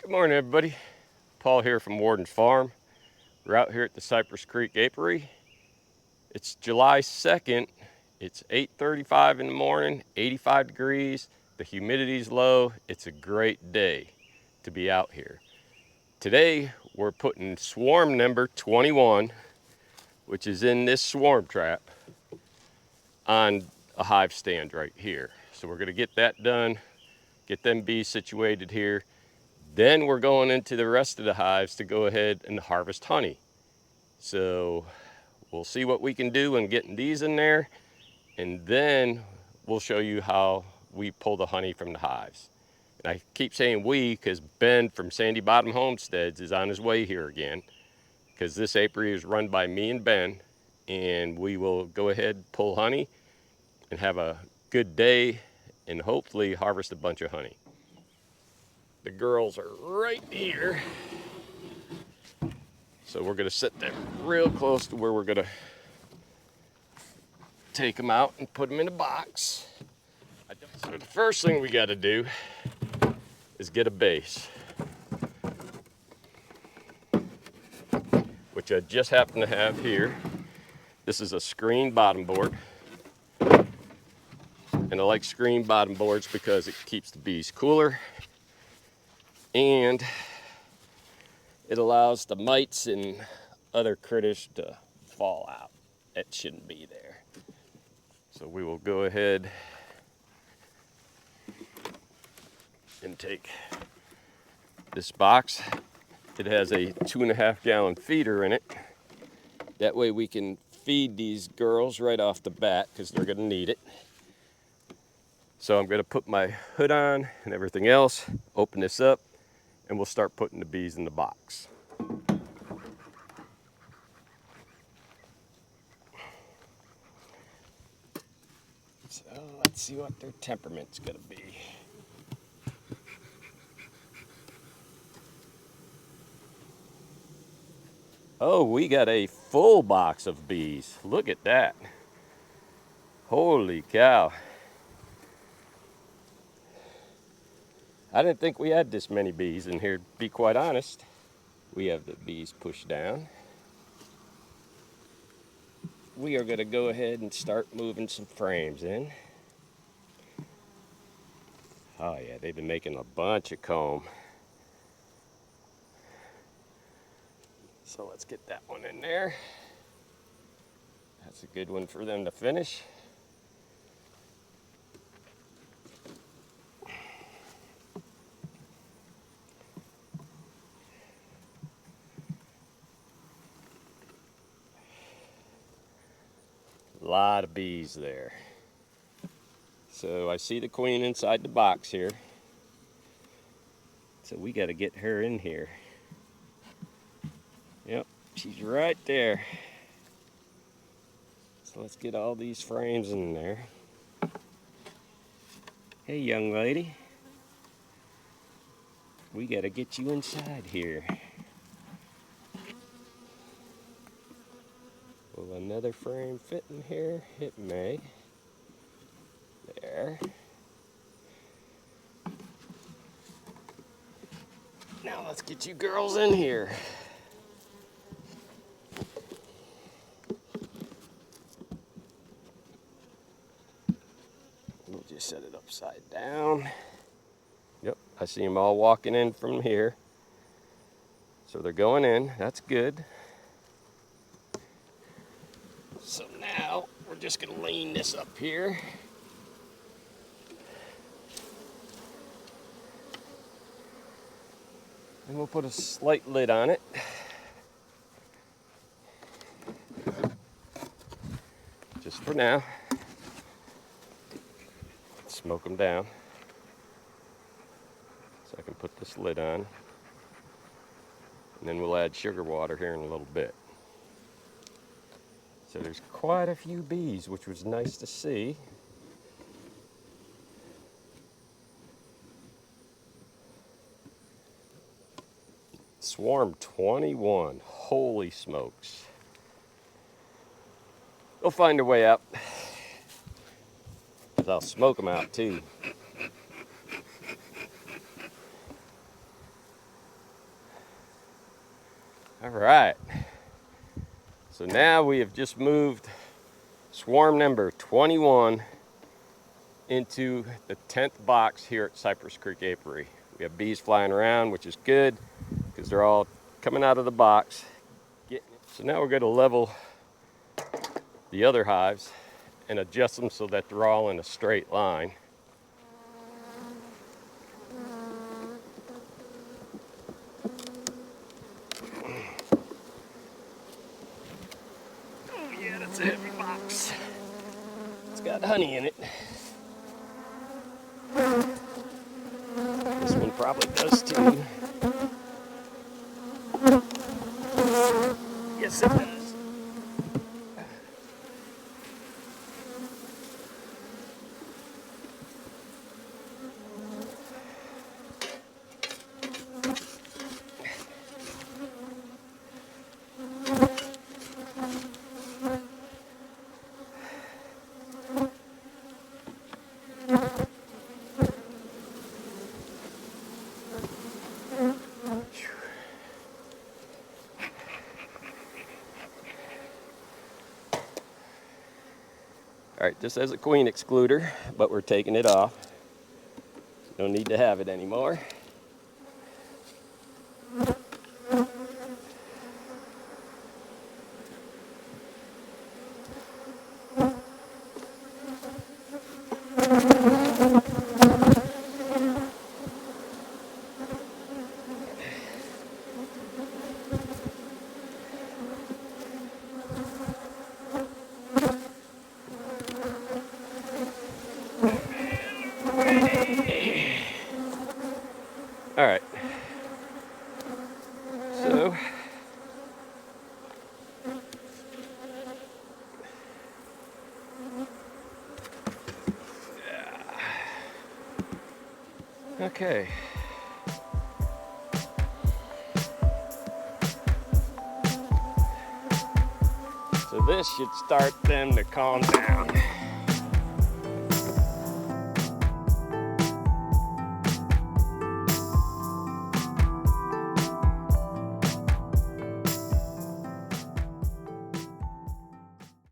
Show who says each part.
Speaker 1: Good morning, everybody. Paul here from Warden's Farm. We're out here at the Cypress Creek Apiary. It's July 2nd. It's 8:35 in the morning, 85 degrees. The humidity's low. It's a great day to be out here. Today, we're putting swarm number 21, which is in this swarm trap, on a hive stand right here. So we're gonna get that done, get them bees situated here. Then we're going into the rest of the hives to go ahead and harvest honey. So we'll see what we can do in getting these in there, and then we'll show you how we pull the honey from the hives. And I keep saying we because Ben from Sandy Bottom Homesteads is on his way here again, because this apiary is run by me and Ben, and we will go ahead, pull honey, and have a good day, and hopefully harvest a bunch of honey. The girls are right here. So we're gonna sit them real close to where we're gonna take them out and put them in a box. So the first thing we gotta do is get a base, which I just happen to have here. This is a screen bottom board. And I like screen bottom boards because it keeps the bees cooler, and it allows the mites and other critters to fall out. That shouldn't be there. So we will go ahead and take this box. It has a 2.5 gallon feeder in it. That way we can feed these girls right off the bat because they're gonna need it. So I'm gonna put my hood on and everything else, open this up, and we'll start putting the bees in the box. So let's see what their temperament's gonna be. Oh, we got a full box of bees. Look at that. Holy cow. I didn't think we had this many bees in here, to be quite honest. We have the bees pushed down. We are gonna go ahead and start moving some frames in. Oh yeah, they've been making a bunch of comb. So let's get that one in there. That's a good one for them to finish. A lot of bees there. So I see the queen inside the box here. So we got to get her in here. Yep, she's right there. So let's get all these frames in there. Hey, young lady. We got to get you inside here. Will another frame fit in here? It may. There. Now let's get you girls in here. We'll just set it upside down. Yep, I see them all walking in from here. So they're going in, that's good. So now we're just gonna lean this up here. And we'll put a slight lid on it. Just for now. Smoke them down. So I can put this lid on. And then we'll add sugar water here in a little bit. So there's quite a few bees, which was nice to see. Swarm 21, holy smokes. They'll find their way out. 'Cause I'll smoke them out too. All right. So now we have just moved swarm number 21 into the 10th box here at Cypress Creek Apiary. We have bees flying around, which is good because they're all coming out of the box. So now we're going to level the other hives and adjust them so that they're all in a straight line. Oh yeah, that's a heavy box. It's got honey in it. This one probably does too. Yes, it does. All right, this has a queen excluder, but we're taking it off. Don't need to have it anymore. All right. So okay. So this should start them to calm down.